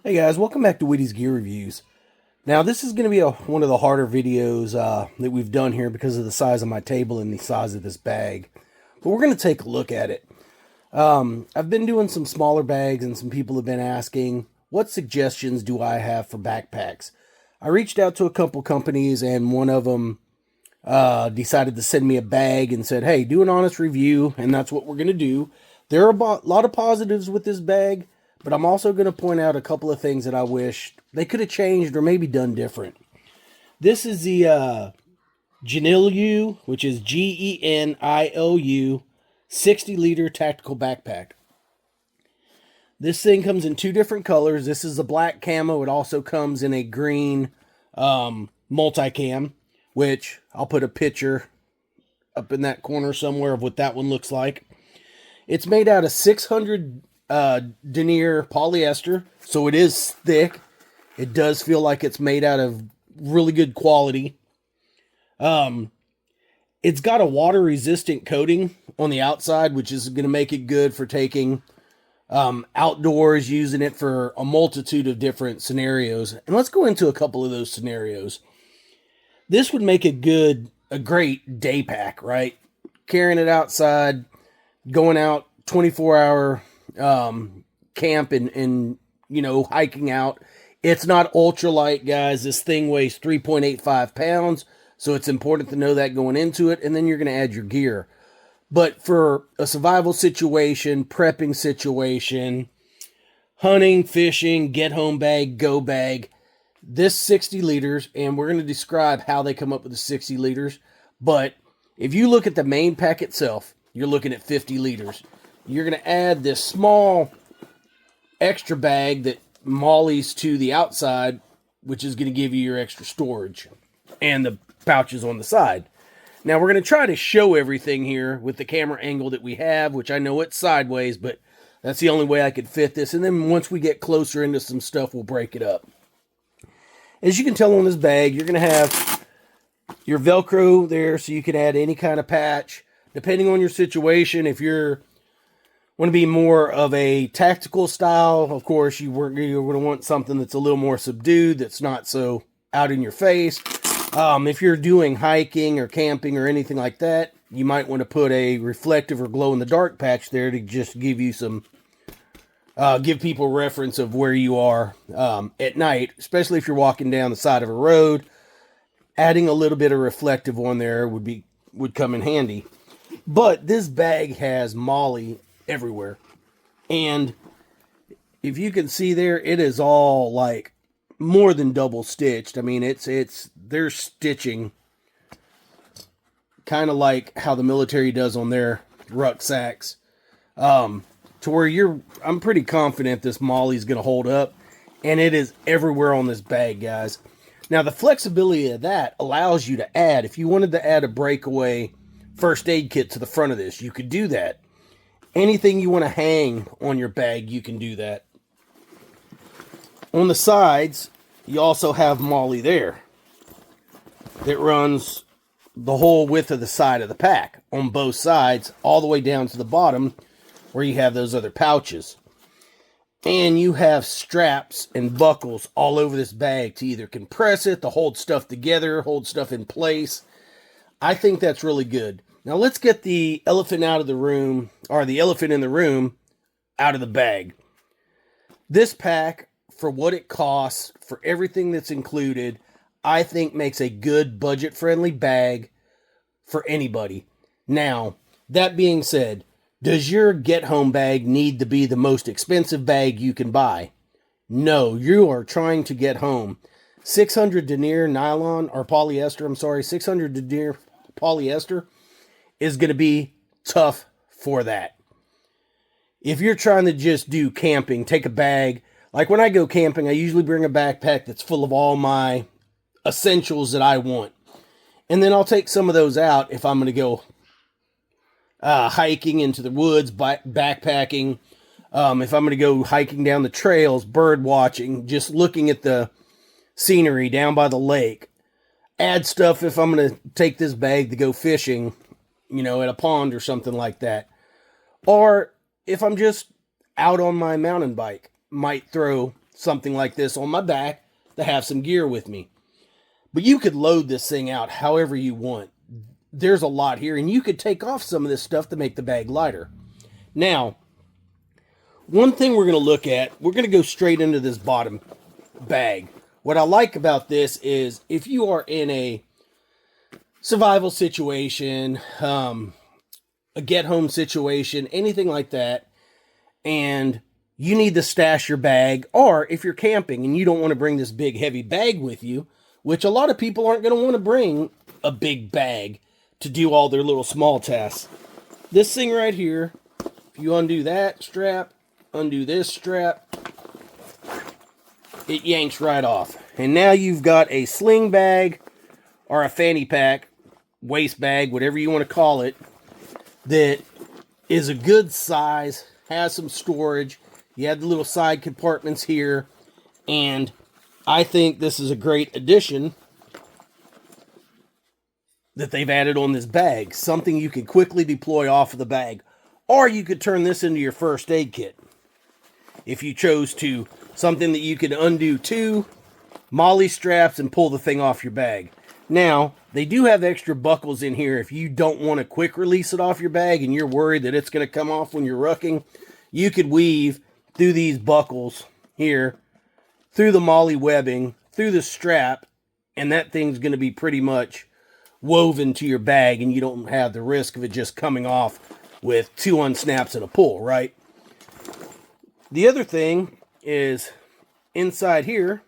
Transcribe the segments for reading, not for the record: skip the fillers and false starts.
Hey guys, welcome back to Whitty's Gear Reviews. Now this is going to be one of the harder videos that we've done here because of the size of my table and the size of this bag. But we're going to take a look at it. I've been doing some smaller bags and some people have been asking, what suggestions do I have for backpacks? I reached out to a couple companies and one of them decided to send me a bag and said, hey, do an honest review, and that's what we're going to do. There are a lot of positives with this bag, but I'm also going to point out a couple of things that I wish they could have changed or maybe done different. This is the Genilu, which is Genilu 60-liter tactical backpack. This thing comes in two different colors. This is a black camo. It also comes in a green multicam, which I'll put a picture up in that corner somewhere of what that one looks like. It's made out of 600 denier polyester, so it is thick. It does feel like it's made out of really good quality. It's got a water resistant coating on the outside, which is going to make it good for taking outdoors, using it for a multitude of different scenarios. And let's go into a couple of those scenarios. This would make a great day pack, right? Carrying it outside, going out 24-hour camp and hiking out. It's not ultralight, guys. This thing weighs 3.85 pounds, so it's important to know that going into it, and then you're going to add your gear. But for a survival situation, prepping situation, hunting, fishing, get home bag, go bag, this 60 liters, and we're going to describe how they come up with the 60 liters, but if you look at the main pack itself, you're looking at 50 liters. You're going to add this small extra bag that mollies to the outside, which is going to give you your extra storage and the pouches on the side. Now, we're going to try to show everything here with the camera angle that we have, which I know it's sideways, but that's the only way I could fit this. And then once we get closer into some stuff, we'll break it up. As you can tell on this bag, you're going to have your Velcro there, so you can add any kind of patch. Depending on your situation, if you're want to be more of a tactical style, of course, you're going to want something that's a little more subdued, that's not so out in your face. If you're doing hiking or camping or anything like that, you might want to put a reflective or glow-in-the-dark patch there to just give you some, give people reference of where you are at night, especially if you're walking down the side of a road. Adding a little bit of reflective on there would come in handy. But this bag has MOLLE everywhere. And if you can see there, it is all like more than double stitched. I mean, they're stitching kind of like how the military does on their rucksacks. To where I'm pretty confident this MOLLE is going to hold up. And it is everywhere on this bag, guys. Now, the flexibility of that allows you to add, if you wanted to add a breakaway first aid kit to the front of this, you could do that. Anything you want to hang on your bag, you can do that. On the sides, you also have MOLLE there. That runs the whole width of the side of the pack on both sides, all the way down to the bottom where you have those other pouches. And you have straps and buckles all over this bag to either compress it, to hold stuff together, hold stuff in place. I think that's really good. Now let's get the elephant out of the room, or the elephant in the room, out of the bag. This pack, for what it costs, for everything that's included, I think makes a good budget-friendly bag for anybody. Now, that being said, does your get-home bag need to be the most expensive bag you can buy? No, you are trying to get home. 600 denier nylon, or polyester, 600 denier polyester is going to be tough for that. If you're trying to just do camping, take a bag. Like when I go camping, I usually bring a backpack that's full of all my essentials that I want. And then I'll take some of those out if I'm going to go hiking into the woods, backpacking. If I'm going to go hiking down the trails, bird watching, just looking at the scenery down by the lake. Add stuff if I'm going to take this bag to go fishing, at a pond or something like that. Or if I'm just out on my mountain bike, might throw something like this on my back to have some gear with me. But you could load this thing out however you want. There's a lot here, and you could take off some of this stuff to make the bag lighter. Now, one thing we're going to look at, we're going to go straight into this bottom bag. What I like about this is if you are in a survival situation, a get home situation, anything like that, and you need to stash your bag, or if you're camping and you don't want to bring this big heavy bag with you, which a lot of people aren't going to want to bring a big bag to do all their little small tasks. This thing right here, if you undo that strap, undo this strap, it yanks right off. And now you've got a sling bag or a fanny pack, waist bag, whatever you want to call it, that is a good size, has some storage. You have the little side compartments here, and I think this is a great addition that they've added on this bag. Something you can quickly deploy off of the bag. Or you could turn this into your first aid kit. If you chose to, something that you could undo two molly straps and pull the thing off your bag. Now, they do have extra buckles in here if you don't want to quick release it off your bag and you're worried that it's going to come off when you're rucking. You could weave through these buckles here, through the molly webbing, through the strap, and that thing's going to be pretty much woven to your bag, and you don't have the risk of it just coming off with two unsnaps and a pull, right? The other thing is inside here,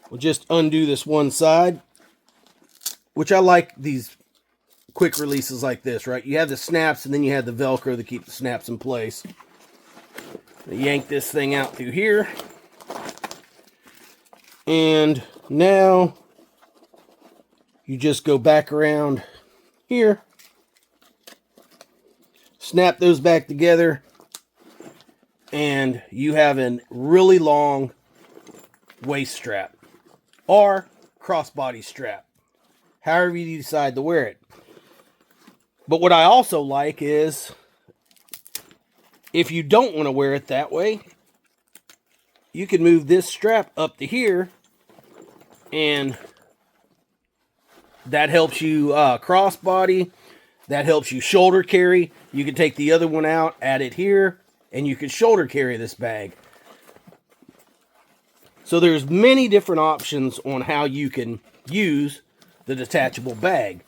we'll just undo this one side, which I like these quick releases like this, right? You have the snaps and then you have the Velcro to keep the snaps in place. Yank this thing out through here. And now you just go back around here, snap those back together, and you have a really long waist strap or crossbody strap, however you decide to wear it. But what I also like is, if you don't want to wear it that way, you can move this strap up to here, and that helps you crossbody, that helps you shoulder carry. You can take the other one out, add it here, and you can shoulder carry this bag. So there's many different options on how you can use the detachable bag,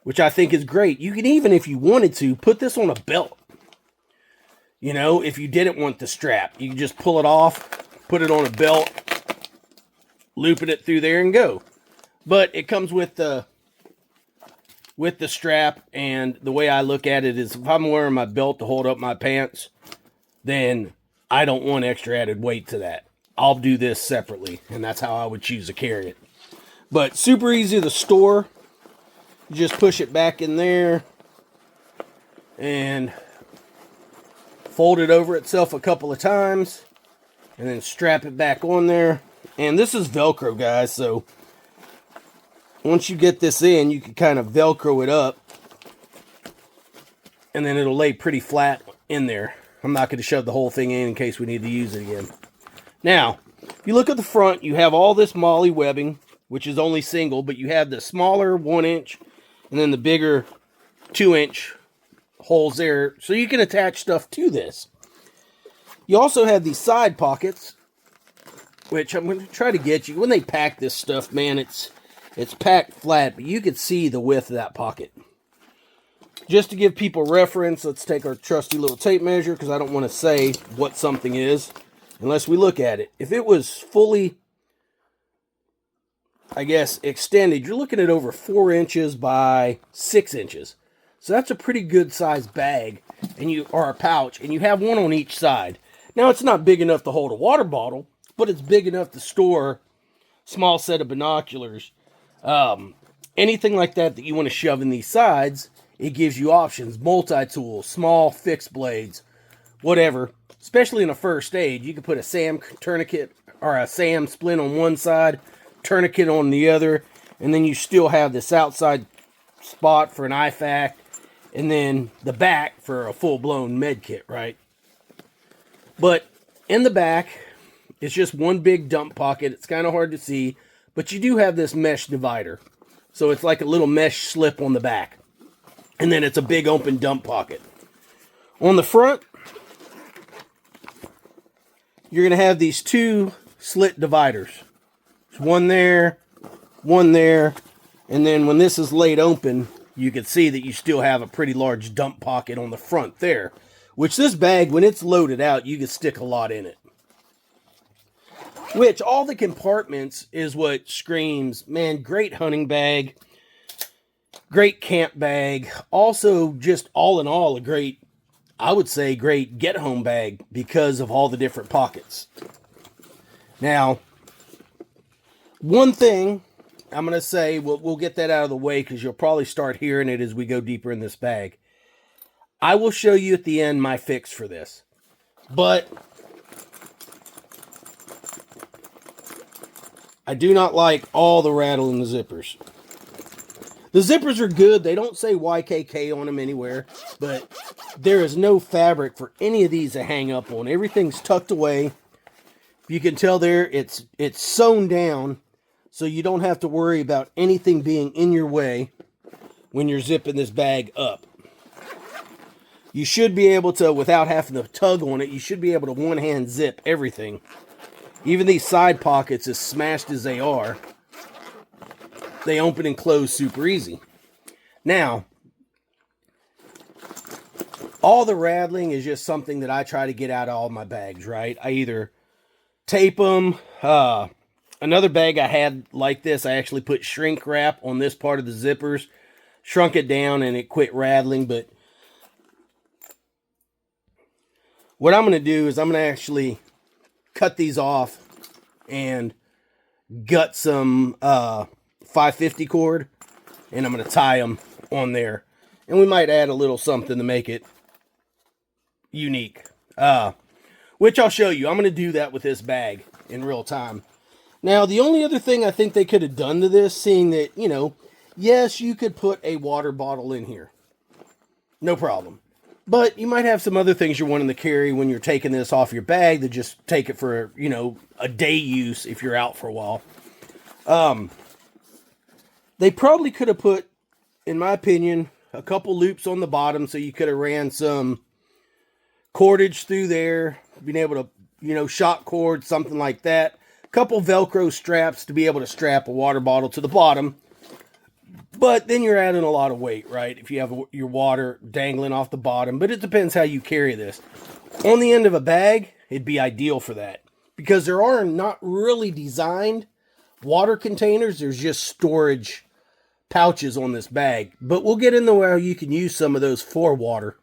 which I think is great. You can even, if you wanted to, put this on a belt. You know, if you didn't want the strap, you can just pull it off, put it on a belt, looping it through there and go. But it comes with the strap, and the way I look at it is if I'm wearing my belt to hold up my pants, then I don't want extra added weight to that. I'll do this separately, and that's how I would choose to carry it. But super easy to store. You just push it back in there and fold it over itself a couple of times and then strap it back on there. And this is Velcro, guys, so once you get this in, you can kind of Velcro it up, and then it'll lay pretty flat in there. I'm not going to shove the whole thing in case we need to use it again. Now, if you look at the front, you have all this molly webbing, which is only single, but you have the smaller 1-inch and then the bigger 2-inch holes there, so you can attach stuff to this. You also have these side pockets, which I'm going to try to get you. When they pack this stuff, man, it's packed flat, but you can see the width of that pocket. Just to give people reference, let's take our trusty little tape measure, because I don't want to say what something is unless we look at it. If it was fully, I guess, extended, you're looking at over 4 inches by 6 inches. So that's a pretty good sized bag, or a pouch, and you have one on each side. Now, it's not big enough to hold a water bottle, but it's big enough to store small set of binoculars. Anything like that you want to shove in these sides, it gives you options. Multi-tools, small fixed blades, whatever. Especially in a first aid, you can put a SAM tourniquet or a SAM splint on one side, tourniquet on the other, and then you still have this outside spot for an IFAK, and then the back for a full-blown med kit, right? But In the back, it's just one big dump pocket. It's kind of hard to see, but you do have this mesh divider. So it's like a little mesh slip on the back. And then it's a big open dump pocket. On the front, you're going to have these two slit dividers. There's one there, and then when this is laid open, you can see that you still have a pretty large dump pocket on the front there. Which this bag, when it's loaded out, you can stick a lot in it. Which, all the compartments is what screams, man, great hunting bag, great camp bag. Also, just all in all, a great, I would say, great get-home bag because of all the different pockets. Now, one thing I'm going to say, we'll get that out of the way because you'll probably start hearing it as we go deeper in this bag. I will show you at the end my fix for this. But I do not like all the rattle in the zippers. The zippers are good. They don't say YKK on them anywhere. But there is no fabric for any of these to hang up on. Everything's tucked away. You can tell there it's sewn down. So you don't have to worry about anything being in your way when you're zipping this bag up. You should be able to, without having to tug on it, you should be able to one-hand zip everything. Even these side pockets, as smashed as they are, they open and close super easy. Now, all the rattling is just something that I try to get out of all my bags, right? I either tape them. Another bag I had like this, I actually put shrink wrap on this part of the zippers, shrunk it down, and it quit rattling, but what I'm going to do is I'm going to actually cut these off and gut some 550 cord, and I'm going to tie them on there. And we might add a little something to make it unique, which I'll show you. I'm going to do that with this bag in real time. Now, the only other thing I think they could have done to this, seeing that, you know, yes, you could put a water bottle in here. No problem. But you might have some other things you're wanting to carry when you're taking this off your bag to just take it for, you know, a day use if you're out for a while. They probably could have put, in my opinion, a couple loops on the bottom so you could have ran some cordage through there, being able to, you know, shock cord, something like that. A couple Velcro straps to be able to strap a water bottle to the bottom. But then you're adding a lot of weight, right? If you have your water dangling off the bottom. But it depends how you carry this. On the end of a bag, it'd be ideal for that. Because there are not really designed water containers. There's just storage pouches on this bag. But we'll get into how you can use some of those for water.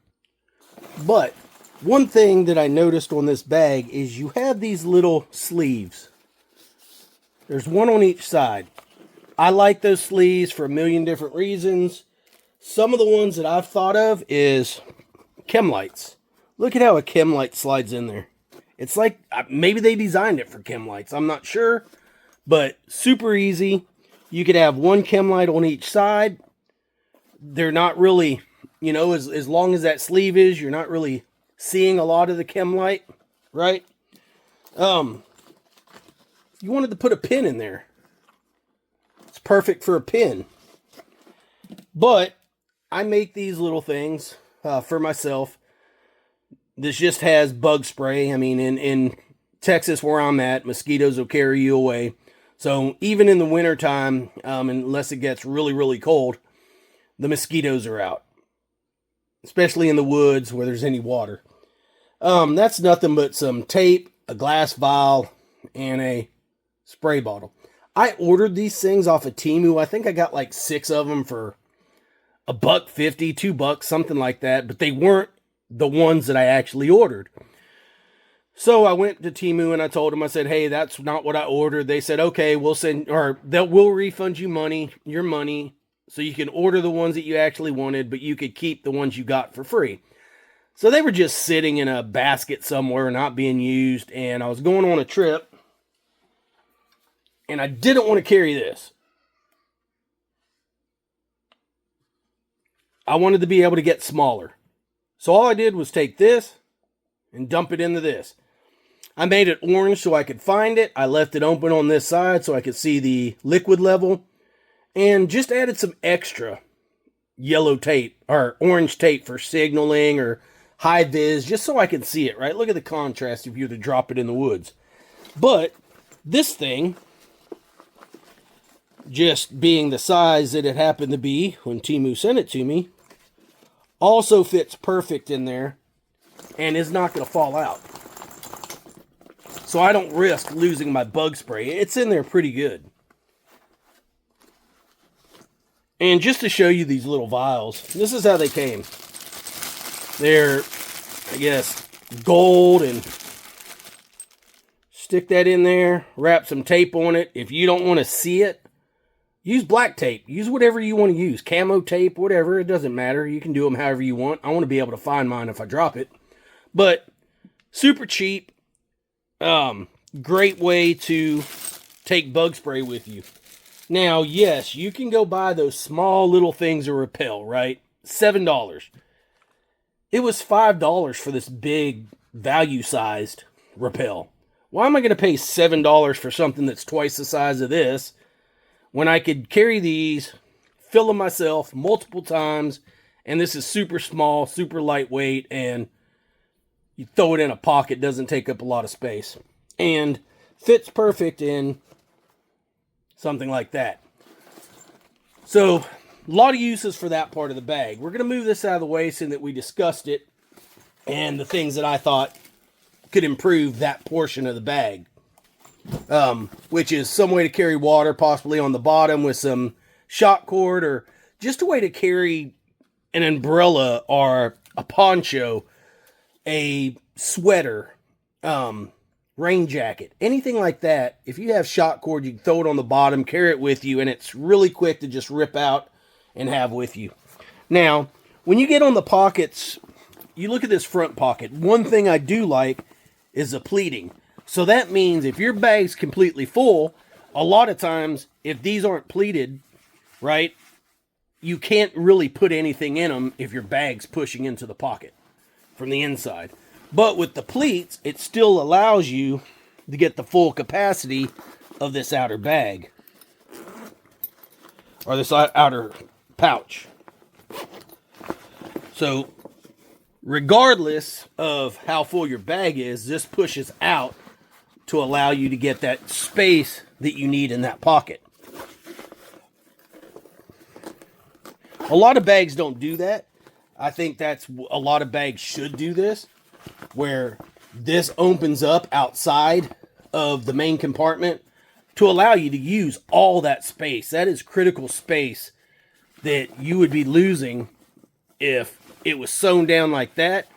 But one thing that I noticed on this bag is you have these little sleeves. There's one on each side. I like those sleeves for a million different reasons. Some of the ones that I've thought of is chem lights. Look at how a chem light slides in there. It's like, maybe they designed it for chem lights. I'm not sure. But super easy. You could have one chem light on each side. They're not really, you know, as long as that sleeve is, you're not really seeing a lot of the chem light, right? You wanted to put a pin in there. Perfect for a pin. But I make these little things for myself. This just has bug spray. I mean, in Texas where I'm at, mosquitoes will carry you away. So even in the wintertime, unless it gets really, really cold, the mosquitoes are out. Especially in the woods where there's any water. That's nothing but some tape, a glass vial, and a spray bottle. I ordered these things off of Temu. I think I got like 6 of them for $1.50, $2, something like that. But they weren't the ones that I actually ordered. So I went to Temu and I told them, I said, hey, that's not what I ordered. They said, okay, we'll refund you your money, so you can order the ones that you actually wanted, but you could keep the ones you got for free. So they were just sitting in a basket somewhere, not being used, and I was going on a trip. And I didn't want to carry this. I wanted to be able to get smaller. So all I did was take this and dump it into this. I made it orange so I could find it. I left it open on this side so I could see the liquid level. And just added some extra yellow tape or orange tape for signaling or high vis, just so I can see it, right? Look at the contrast if you were to drop it in the woods. But this thing, just being the size that it happened to be when Temu sent it to me, also fits perfect in there and is not going to fall out. So I don't risk losing my bug spray. It's in there pretty good. And just to show you these little vials, this is how they came. They're, I guess, gold, and stick that in there, wrap some tape on it. If you don't want to see it, use black tape. Use whatever you want to use. Camo tape, whatever, it doesn't matter. You can do them however you want. I want to be able to find mine if I drop it. But super cheap. Great way to take bug spray with you. Now, yes, you can go buy those small little things of repel, right? $7. It was $5 for this big value-sized repel. Why am I going to pay $7 for something that's twice the size of this when I could carry these, fill them myself multiple times, and this is super small, super lightweight, and you throw it in a pocket, doesn't take up a lot of space, and fits perfect in something like that. So, a lot of uses for that part of the bag. We're going to move this out of the way so that we discussed it and the things that I thought could improve that portion of the bag. Which is some way to carry water, possibly on the bottom with some shock cord, or just a way to carry an umbrella or a poncho, a sweater, rain jacket, anything like that. If you have shock cord, you can throw it on the bottom, carry it with you, and it's really quick to just rip out and have with you. Now, when you get on the pockets, you look at this front pocket. One thing I do like is the pleating. So that means if your bag's completely full, a lot of times, if these aren't pleated, right, you can't really put anything in them if your bag's pushing into the pocket from the inside. But with the pleats, it still allows you to get the full capacity of this outer bag. Or this outer pouch. So, regardless of how full your bag is, this pushes out to allow you to get that space that you need in that pocket. A lot of bags don't do that. I think that's a lot of bags should do this, where this opens up outside of the main compartment to allow you to use all that space. That is critical space that you would be losing if it was sewn down like that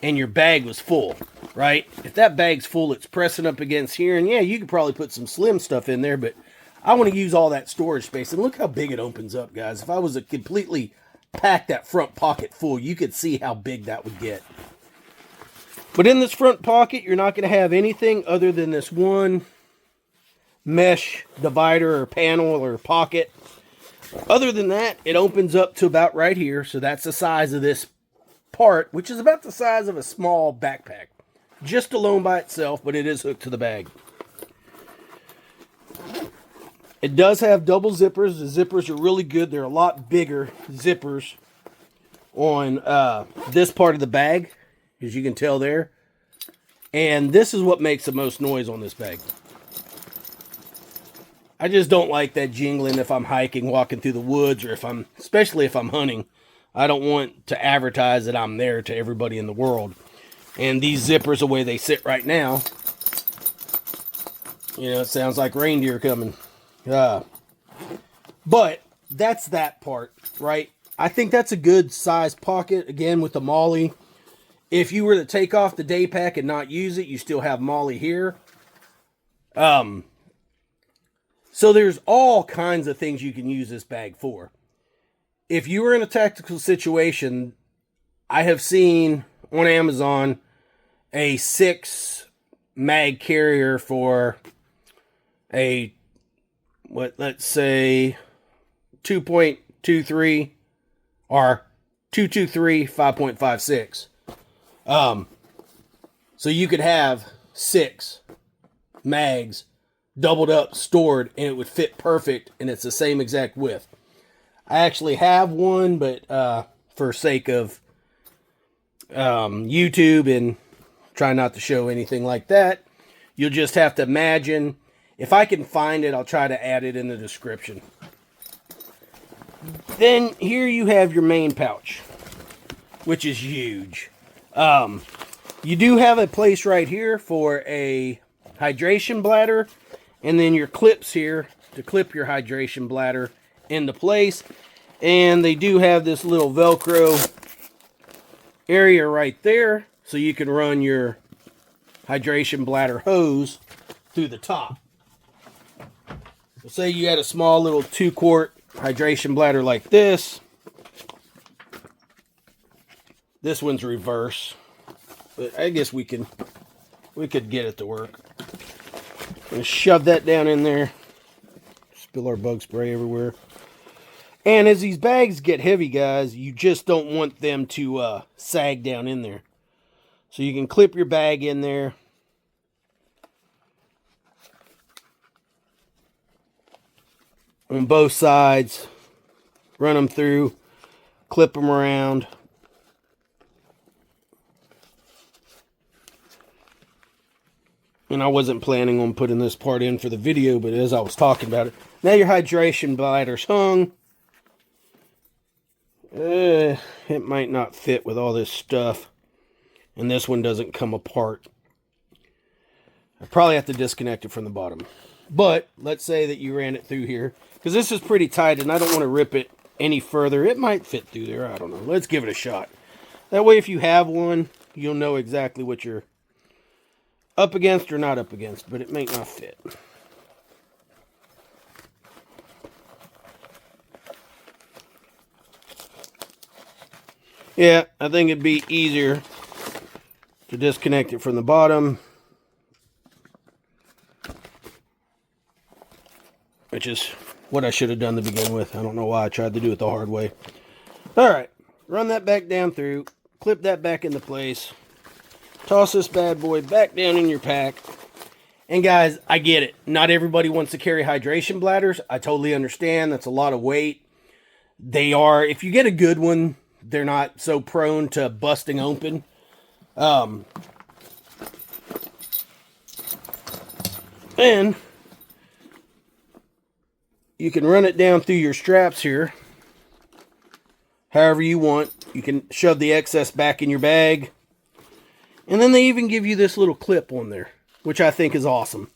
and your bag was full, right? If that bag's full, it's pressing up against here, and yeah, you could probably put some slim stuff in there, but I want to use all that storage space. And look how big it opens up, guys. If I was to completely pack that front pocket full, you could see how big that would get. But in this front pocket, you're not going to have anything other than this one mesh divider or panel or pocket. Other than that, it opens up to about right here. So that's the size of this part, which is about the size of a small backpack. Just alone by itself, but it is hooked to the bag. It does have double zippers. The zippers are really good. They're a lot bigger zippers on this part of the bag, as you can tell there. And this is what makes the most noise on this bag. I just don't like that jingling if I'm hiking, walking through the woods, or especially if I'm hunting. I don't want to advertise that I'm there to everybody in the world. And these zippers, the way they sit right now, you know, it sounds like reindeer coming. But that's that part, right? I think that's a good size pocket, again, with the MOLLE. If you were to take off the day pack and not use it, you still have MOLLE here. So there's all kinds of things you can use this bag for. If you were in a tactical situation, I have seen on Amazon a 6 mag carrier for a, let's say 2.23 or 223 5.56. So you could have 6 mags doubled up, stored, and it would fit perfect, and it's the same exact width. I actually have one, but for sake of YouTube and try not to show anything like that, you'll just have to imagine. If I can find it, I'll try to add it in the description. Then here you have your main pouch, which is huge. You do have a place right here for a hydration bladder, and then your clips here to clip your hydration bladder into place. And they do have this little Velcro area right there, so you can run your hydration bladder hose through the top. So say you had a small little 2-quart hydration bladder like this. This one's reverse, but I guess we could get it to work. I'm gonna shove that down in there. Spill our bug spray everywhere. And as these bags get heavy, guys, you just don't want them to sag down in there. So you can clip your bag in there. On both sides. Run them through. Clip them around. And I wasn't planning on putting this part in for the video, but as I was talking about it. Now your hydration bladder's hung. It might not fit with all this stuff. And this one doesn't come apart. I probably have to disconnect it from the bottom. But let's say that you ran it through here. Because this is pretty tight and I don't want to rip it any further. It might fit through there. I don't know. Let's give it a shot. That way if you have one, you'll know exactly what you're up against or not up against. But it may not fit. Yeah, I think it'd be easier to disconnect it from the bottom. Which is what I should have done to begin with. I don't know why I tried to do it the hard way. Alright, run that back down through. Clip that back into place. Toss this bad boy back down in your pack. And guys, I get it. Not everybody wants to carry hydration bladders. I totally understand. That's a lot of weight. They are, if you get a good one, they're not so prone to busting open. And you can run it down through your straps here. However you want. You can shove the excess back in your bag. And then they even give you this little clip on there, which I think is awesome.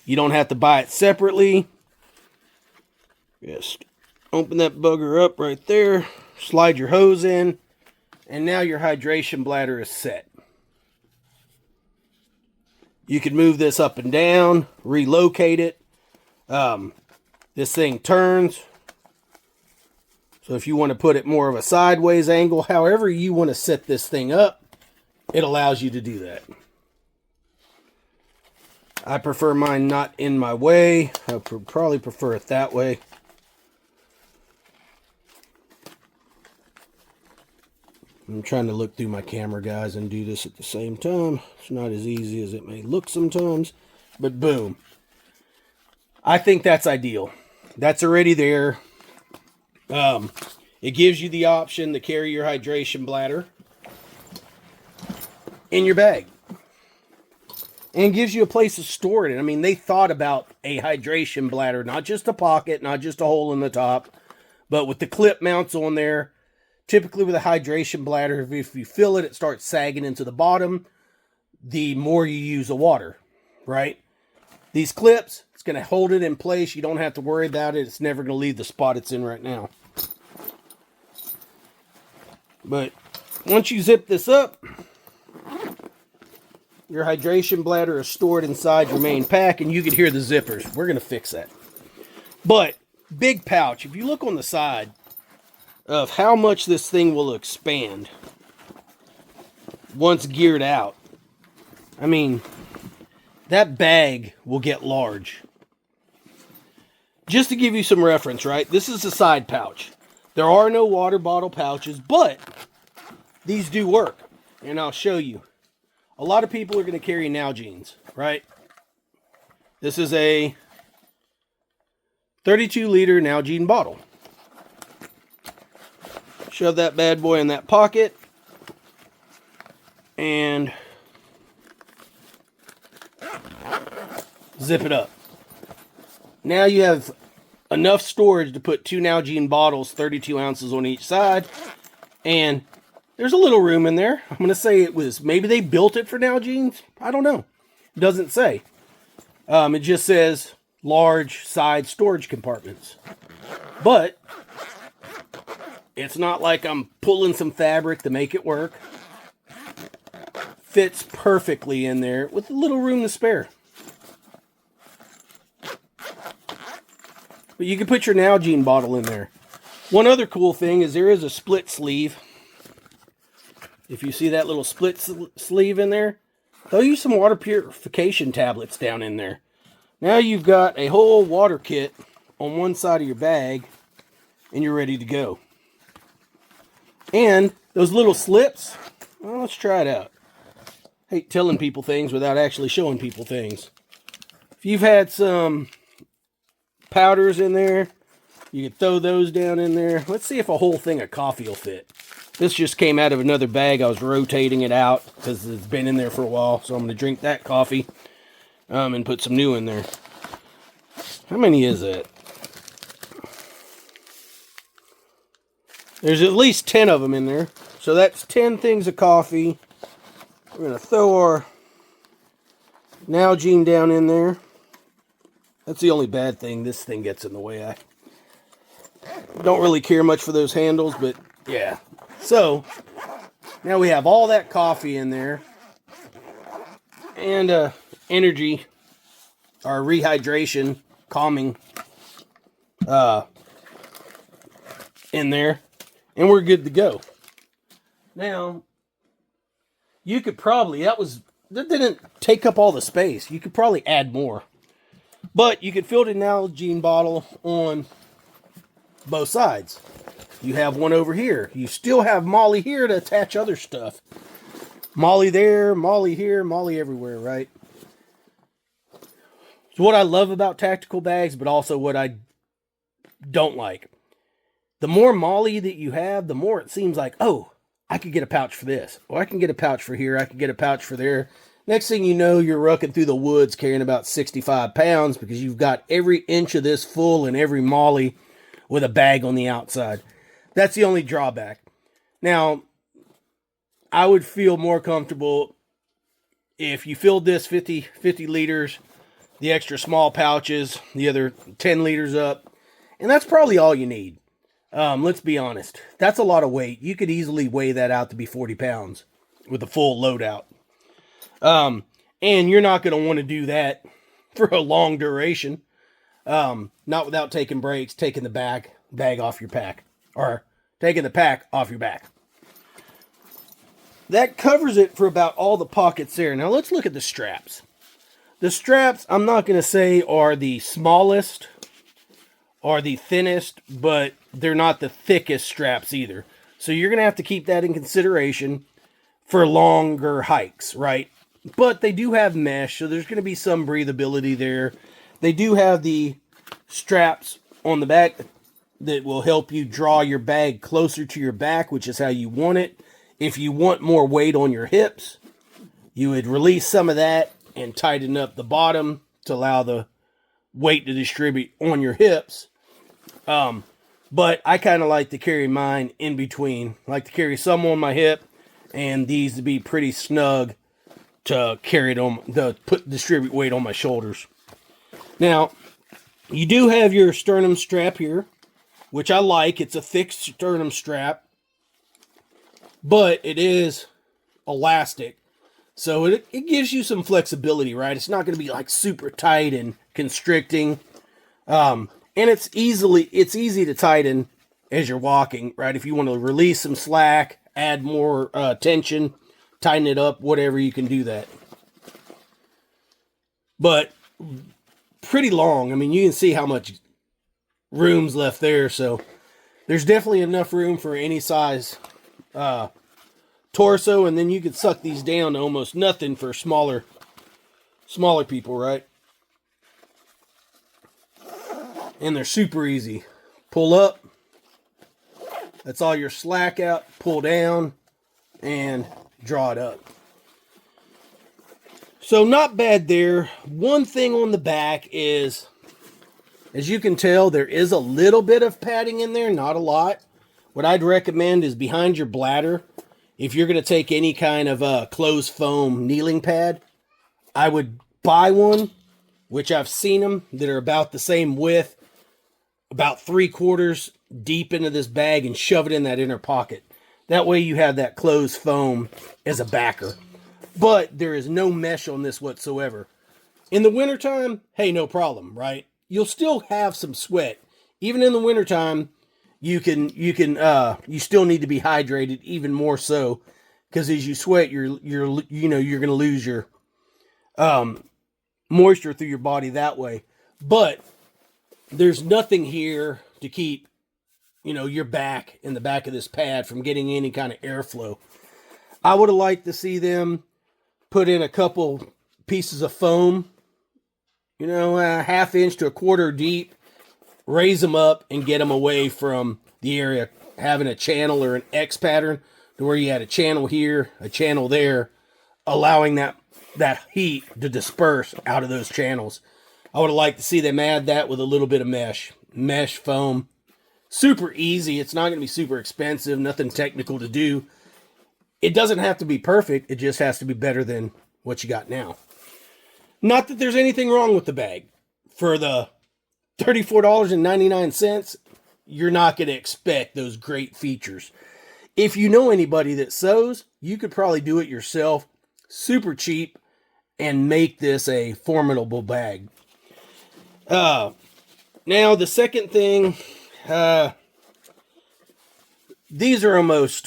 You don't have to buy it separately. Just open that bugger up right there. Slide your hose in. And now your hydration bladder is set. You can move this up and down. Relocate it. This thing turns. So if you want to put it more of a sideways angle, however you want to set this thing up, it allows you to do that. I prefer mine not in my way. I would probably prefer it that way. I'm trying to look through my camera, guys, and do this at the same time. It's not as easy as it may look sometimes. But boom. I think that's ideal. That's already there. It gives you the option to carry your hydration bladder in your bag. And gives you a place to store it. I mean, they thought about a hydration bladder, not just a pocket, not just a hole in the top, but with the clip mounts on there. Typically with a hydration bladder, if you fill it, it starts sagging into the bottom, the more you use the water, right? These clips, it's going to hold it in place. You don't have to worry about it. It's never going to leave the spot it's in right now. But once you zip this up, your hydration bladder is stored inside your main pack, and you can hear the zippers. We're going to fix that. But big pouch. If you look on the side of how much this thing will expand once geared out, I mean, that bag will get large. Just to give you some reference, right? This is a side pouch. There are no water bottle pouches, but these do work. And I'll show you. a lot of people are going to carry Nalgene's, right? This is a 32-liter Nalgene bottle. Shove that bad boy in that pocket. And zip it up. Now you have enough storage to put 2 Nalgene bottles, 32 ounces on each side. And there's a little room in there. I'm going to say it was, maybe they built it for Nalgene's. I don't know. It doesn't say. It just says large side storage compartments. But it's not like I'm pulling some fabric to make it work. Fits perfectly in there with a little room to spare. But you can put your Nalgene bottle in there. One other cool thing is there is a split sleeve. If you see that little split sleeve in there, they'll use some water purification tablets down in there. Now you've got a whole water kit on one side of your bag, and you're ready to go. And those little slips, well, let's try it out. I hate telling people things without actually showing people things. If you've had some powders in there, you can throw those down in there. Let's see if a whole thing of coffee will fit. This just came out of another bag. I was rotating it out because it's been in there for a while. So I'm going to drink that coffee and put some new in there. How many is that? There's at least 10 of them in there. So that's 10 things of coffee. We're going to throw our Nalgene down in there. That's the only bad thing. This thing gets in the way. I don't really care much for those handles, but yeah. So, now we have all that coffee in there. And energy, our rehydration, calming in there. And we're good to go. Now, you could probably, that didn't take up all the space. You could probably add more. But you could fill the Nalgene bottle on both sides. You have one over here. You still have Molly here to attach other stuff. Molly there, Molly here, Molly everywhere, right? It's what I love about tactical bags, but also what I don't like. The more Molly that you have, the more it seems like, oh, I could get a pouch for this. Or I can get a pouch for here. I can get a pouch for there. Next thing you know, you're rucking through the woods carrying about 65 pounds because you've got every inch of this full and every Molly with a bag on the outside. That's the only drawback. Now, I would feel more comfortable if you filled this 50 liters, the extra small pouches, the other 10 liters up, and that's probably all you need. Let's be honest. That's a lot of weight. You could easily weigh that out to be 40 pounds with a full loadout. And you're not going to want to do that for a long duration. Not without taking breaks, taking the bag off your pack, or taking the pack off your back. That covers it for about all the pockets there. Now let's look at the straps. The straps, I'm not going to say are the smallest or the thinnest, but they're not the thickest straps either. So you're going to have to keep that in consideration for longer hikes, right? But they do have mesh, so there's going to be some breathability there. They do have the straps on the back that will help you draw your bag closer to your back, which is how you want it. If you want more weight on your hips, you would release some of that and tighten up the bottom to allow the weight to distribute on your hips. But I kind of like to carry mine in between. I like to carry some on my hip and these to be pretty snug to carry it on, to distribute weight on my shoulders. Now, you do have your sternum strap here, which I like. It's a thick sternum strap, but it is elastic. So it gives you some flexibility, right? It's not going to be like super tight and constricting. And it's easy to tighten as you're walking, right? If you want to release some slack, add more tension, tighten it up, whatever, you can do that. But pretty long. I mean, you can see how much room's left there. So there's definitely enough room for any size torso, and then you could suck these down to almost nothing for smaller people, right? And they're super easy. Pull up. That's all your slack out. Pull down and draw it up. So not bad there. One thing on the back is, as you can tell, there is a little bit of padding in there, not a lot. What I'd recommend is behind your bladder, if you're going to take any kind of closed foam kneeling pad, I would buy one, which I've seen them that are about the same width, about 3/4 deep into this bag, and shove it in that inner pocket. That way you have that closed foam as a backer. But there is no mesh on this whatsoever. In the wintertime, hey, no problem, right? You'll still have some sweat. Even in the wintertime, you still need to be hydrated even more so, because as you sweat, you're going to lose your moisture through your body that way. But there's nothing here to keep, your back in the back of this pad from getting any kind of airflow. I would have liked to see them put in a couple pieces of foam, a 1/2 inch to 1/4 deep, raise them up and get them away from the area, having a channel or an X pattern to where you had a channel here, a channel there, allowing that heat to disperse out of those channels. I would have liked to see them add that with a little bit of mesh foam. Super easy. It's not going to be super expensive, nothing technical to do. It doesn't have to be perfect. It just has to be better than what you got now. Not that there's anything wrong with the bag. For the $34.99, you're not going to expect those great features. If you know anybody that sews, you could probably do it yourself, super cheap, and make this a formidable bag. Now, the second thing, this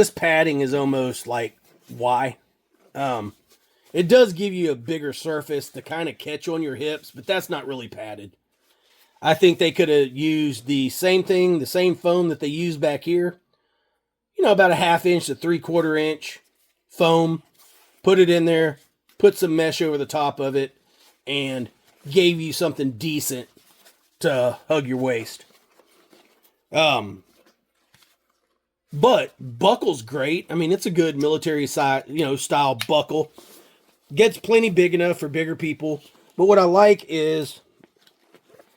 padding is almost like, why? It does give you a bigger surface to kind of catch on your hips, but that's not really padded. I think they could have used the same thing, the same foam that they use back here. About a 1/2 inch to 3/4 inch foam. Put it in there, put some mesh over the top of it, and gave you something decent to hug your waist. But buckle's great. I mean, it's a good military style buckle. Gets plenty big enough for bigger people. But what I like is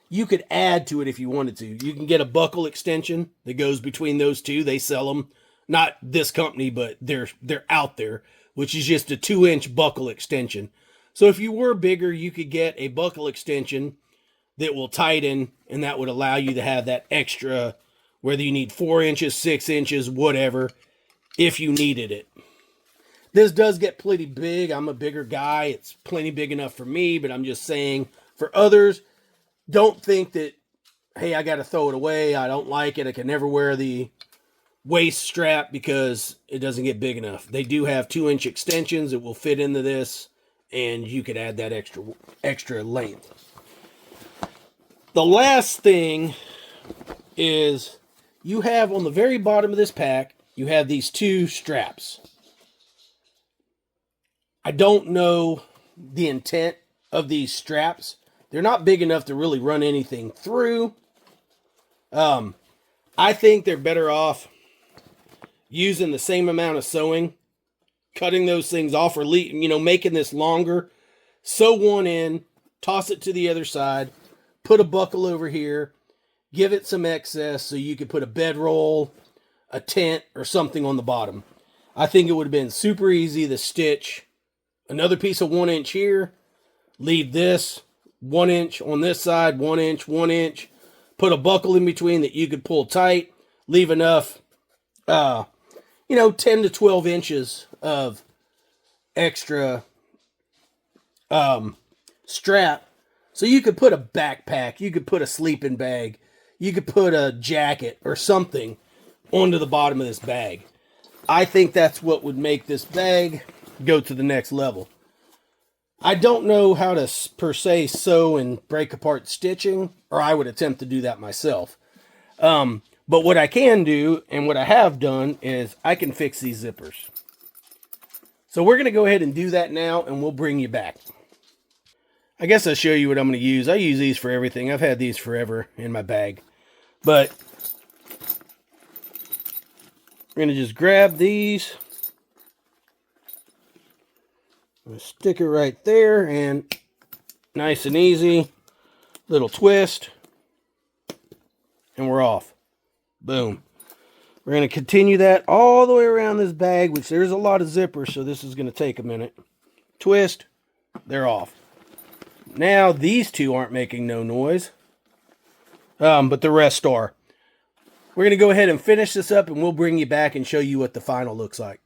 you could add to it if you wanted to. You can get a buckle extension that goes between those two. They sell them. Not this company, but they're out there, which is just a 2-inch buckle extension. So if you were bigger, you could get a buckle extension that will tighten, and that would allow you to have that extra, whether you need 4 inches, 6 inches, whatever, if you needed it. This does get plenty big. I'm a bigger guy. It's plenty big enough for me, but I'm just saying for others, don't think that, hey, I got to throw it away. I don't like it. I can never wear the waist strap because it doesn't get big enough. They do have 2-inch extensions that will fit into this, and you could add that extra length. The last thing is you have on the very bottom of this pack, you have these 2 straps. I don't know the intent of these straps. They're not big enough to really run anything through. I think they're better off using the same amount of sewing, cutting those things off, or making this longer. Sew one in, toss it to the other side, put a buckle over here, give it some excess so you could put a bedroll, a tent, or something on the bottom. I think it would have been super easy to stitch another piece of 1 inch here, leave this 1 inch on this side, 1 inch, 1 inch, put a buckle in between that you could pull tight, leave enough, 10 to 12 inches of extra strap. So you could put a backpack, you could put a sleeping bag, you could put a jacket or something onto the bottom of this bag. I think that's what would make this bag go to the next level. I don't know how to per se sew and break apart stitching, or I would attempt to do that myself. But what I can do, and what I have done, is I can fix these zippers. So we're going to go ahead and do that now, and we'll bring you back. I guess I'll show you what I'm going to use. I use these for everything. I've had these forever in my bag. But we're going to just grab these. I'm going to stick it right there, and nice and easy. Little twist. And we're off. Boom. We're going to continue that all the way around this bag, which there's a lot of zippers, so this is going to take a minute. Twist. They're off. Now, these two aren't making no noise, but the rest are. We're going to go ahead and finish this up, and we'll bring you back and show you what the final looks like.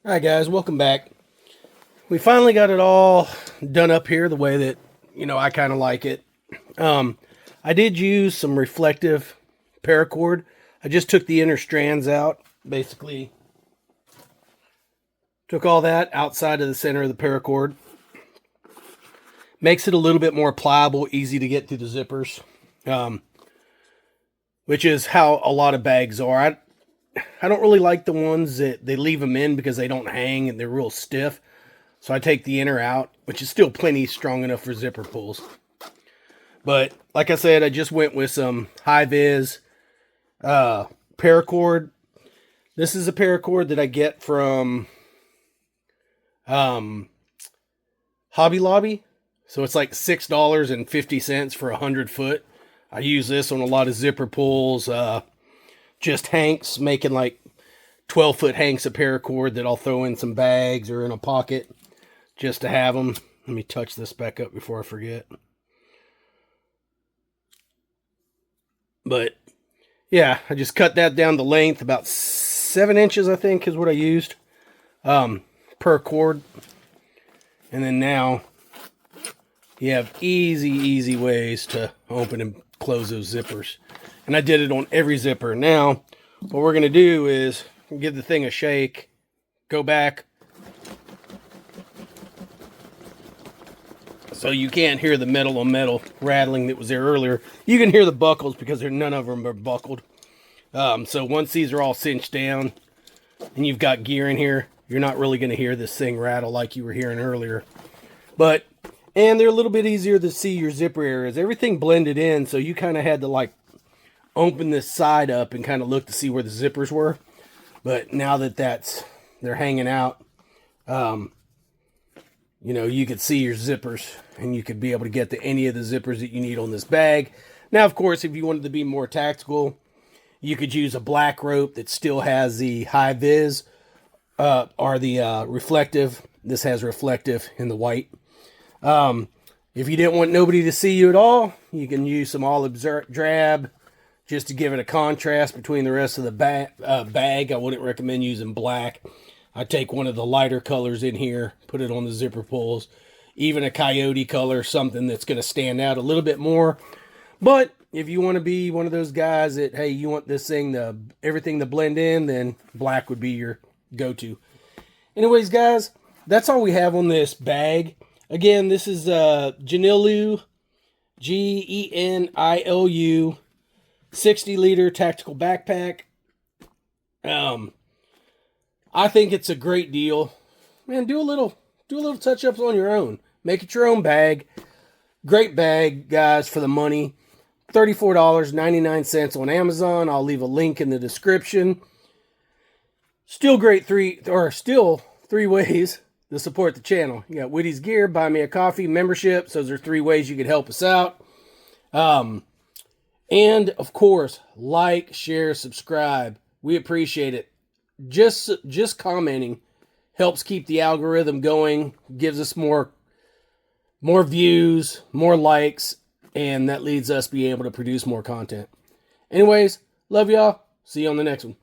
Alright guys, welcome back. We finally got it all done up here the way that, I kind of like it. I did use some reflective paracord. I just took the inner strands out, basically. Took all that outside of the center of the paracord. Makes it a little bit more pliable, easy to get through the zippers. Which is how a lot of bags are. I don't really like the ones that they leave them in because they don't hang and they're real stiff. So I take the inner out, which is still plenty strong enough for zipper pulls. But like I said, I just went with some high-vis paracord. This is a paracord that I get from Hobby Lobby. So it's like $6.50 for 100 foot. I use this on a lot of zipper pulls. Just hanks, making like 12-foot hanks of paracord that I'll throw in some bags or in a pocket just to have them. Let me touch this back up before I forget. But yeah, I just cut that down the length, about 7 inches I think is what I used per cord. And then now you have easy ways to open and close those zippers. And I did it on every zipper. Now, what we're going to do is give the thing a shake, go back. So you can't hear the metal on metal rattling that was there earlier. You can hear the buckles because none of them are buckled. So once these are all cinched down and you've got gear in here, you're not really going to hear this thing rattle like you were hearing earlier. And they're a little bit easier to see your zipper areas. Everything blended in, so you kind of had to open this side up and kind of look to see where the zippers were. But now that they're hanging out, you could see your zippers and you could be able to get to any of the zippers that you need on this bag. Now, of course, if you wanted to be more tactical, you could use a black rope that still has the high vis or the reflective. This has reflective in the white. If you didn't want nobody to see you at all, you can use some olive drab just to give it a contrast between the rest of the bag. I wouldn't recommend using black. I take one of the lighter colors in here, put it on the zipper pulls. Even a coyote color, something that's going to stand out a little bit more. But if you want to be one of those guys that, hey, you want this thing, everything to blend in, then black would be your go-to. Anyways, guys, that's all we have on this bag. Again, this is Genilu, Genilu, 60-liter tactical backpack. I think it's a great deal. Man, do a little touch-ups on your own. Make it your own bag. Great bag, guys, for the money. $34.99 on Amazon. I'll leave a link in the description. Still three ways to support the channel. You got Whitty's Gear, Buy Me a Coffee, membership. So those are 3 ways you could help us out. And, of course, like, share, subscribe. We appreciate it. Just commenting helps keep the algorithm going, gives us more more views, more likes, and that leads us being able to produce more content. Anyways, love y'all. See you on the next one.